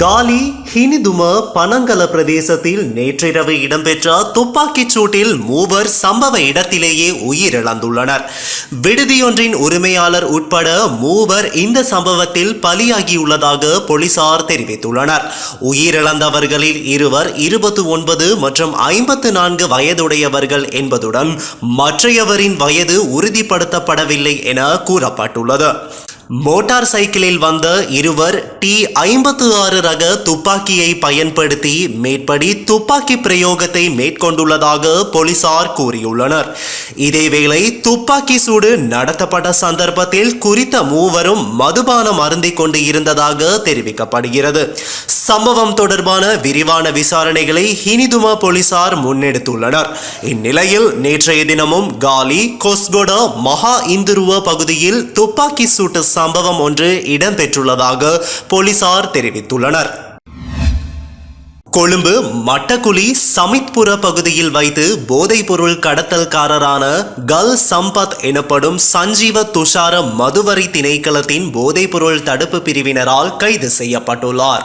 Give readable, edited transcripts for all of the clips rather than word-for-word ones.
காலி ஹினிதும பனங்கல பிரதேசத்தில் நேற்றிரவு இடம்பெற்ற துப்பாக்கிச் சூட்டில் மூவர் சம்பவ இடத்திலேயே உயிரிழந்துள்ளனர். விடுதியொன்றின் உரிமையாளர் உட்பட மூவர் இந்த சம்பவத்தில் பலியாகியுள்ளதாக போலீசார் தெரிவித்துள்ளனர். உயிரிழந்தவர்களில் இருவர் 29 மற்றும் 54 வயதுடையவர்கள் என்பதுடன் மற்றையவரின் வயது உறுதிப்படுத்தப்படவில்லை என கூறப்பட்டுள்ளது. மோட்டார் சைக்கிளில் வந்த இருவர் T56 ரக துப்பாக்கியை பயன்படுத்தி மேற்படி துப்பாக்கி பிரயோகத்தை மேற்கொண்டுள்ளதாக போலீசார் கூறியுள்ளனர். இதேவேளை துப்பாக்கி சூடு நடத்தப்பட்ட சந்தர்ப்பத்தில் குறித்த மூவரும் மதுபானம் அருந்திக் கொண்டு இருந்ததாக தெரிவிக்கப்படுகிறது. சம்பவம் தொடர்பான விரிவான விசாரணைகளை ஹினிதும போலீசார் முன்னெடுத்துள்ளனர். இந்நிலையில் நேற்றைய தினமும் காலி கொஸ்கொட மகா இந்துருவ பகுதியில் துப்பாக்கி சூட்டு சம்பவம் ஒன்று இடம்பெற்றுள்ளதாக போலீசார் தெரிவித்துள்ளனர். கொழும்பு மட்டக்குழி சமித்புர பகுதியில் வைத்து போதைப்பொருள் கடத்தல்காரரான கல் சம்பத் எனப்படும் சஞ்சீவ துஷார மதுவரி திணைக்களத்தின் போதைப்பொருள் தடுப்பு பிரிவினரால் கைது செய்யப்பட்டுள்ளார்.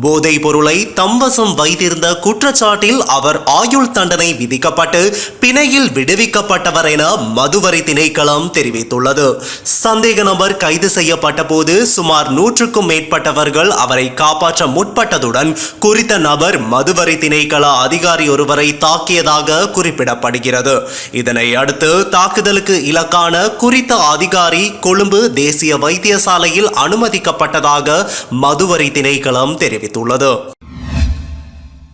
போதைப் பொருளை தம்வசம் வைத்திருந்த குற்றச்சாட்டில் அவர் ஆயுள் தண்டனை விதிக்கப்பட்டு பிணையில் விடுவிக்கப்பட்டவர் என மதுவரி திணைக்களம் தெரிவித்துள்ளது. சந்தேக நபர் கைது செய்யப்பட்ட போது சுமார் 100க்கும் மேற்பட்டவர்கள் அவரை காப்பாற்ற முற்பட்டதுடன் குறித்த நபர் மதுவரி திணைக்கள அதிகாரி ஒருவரை தாக்கியதாக குறிப்பிடப்படுகிறது. இதனை அடுத்து தாக்குதலுக்கு இலக்கான குறித்த அதிகாரி கொழும்பு தேசிய வைத்தியசாலையில் அனுமதிக்கப்பட்டதாக மதுவரி திணைக்களம் தெரிவித்துள்ளது.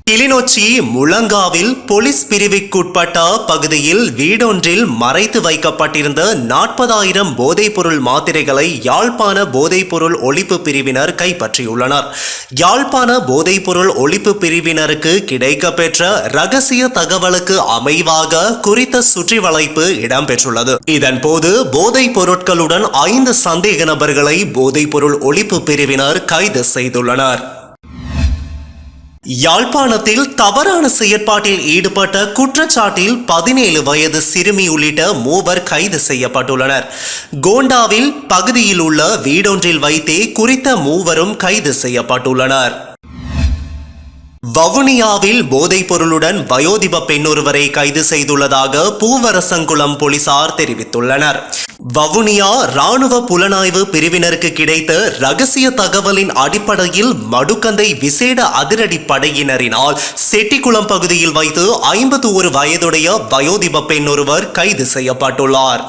கிளிநொச்சி முழங்காவில் போலீஸ் பிரிவுக்குட்பட்ட பகுதியில் வீடொன்றில் மறைத்து வைக்கப்பட்டிருந்த 40,000 போதைப்பொருள் மாத்திரைகளை யாழ்ப்பாண போதைப்பொருள் ஒழிப்பு பிரிவினர் கைப்பற்றியுள்ளனர். யாழ்ப்பாண போதைப்பொருள் ஒழிப்பு பிரிவினருக்கு கிடைக்கப்பெற்ற ரகசிய தகவலுக்கு அமைவாக குறித்த சுற்றி வளைப்பு இடம்பெற்றுள்ளது. இதன்போது போதைப் பொருட்களுடன் 5 சந்தேக நபர்களை போதைப்பொருள் ஒழிப்பு பிரிவினர் கைது செய்துள்ளனர். யாழ்ப்பாணத்தில் தவறான செயற்பாட்டில் ஈடுபட்ட குற்றச்சாட்டில் 17 வயது சிறுமி உள்ளிட்ட மூவர் கைது செய்யப்பட்டுள்ளனர். கோண்டாவில் பகுதியில் உள்ள வீடொன்றில் வைத்தே குறித்த மூவரும் கைது செய்யப்பட்டுள்ளனர். வவுனியாவில் போதைப் பொருளுடன் வயோதிப பெண்ணொருவரை கைது செய்துள்ளதாக பூவரசங்குளம் போலீசார் தெரிவித்துள்ளனர். வவுனியா ராணுவ புலனாய்வு பிரிவினருக்கு கிடைத்த ரகசிய தகவலின் அடிப்படையில் மடுக்கந்தை விசேட அதிரடி படையினரினால் செட்டிக்குளம் பகுதியில் வைத்து 51 வயதுடைய வயோதிப பெண்ணொருவர் கைது செய்யப்பட்டுள்ளார்.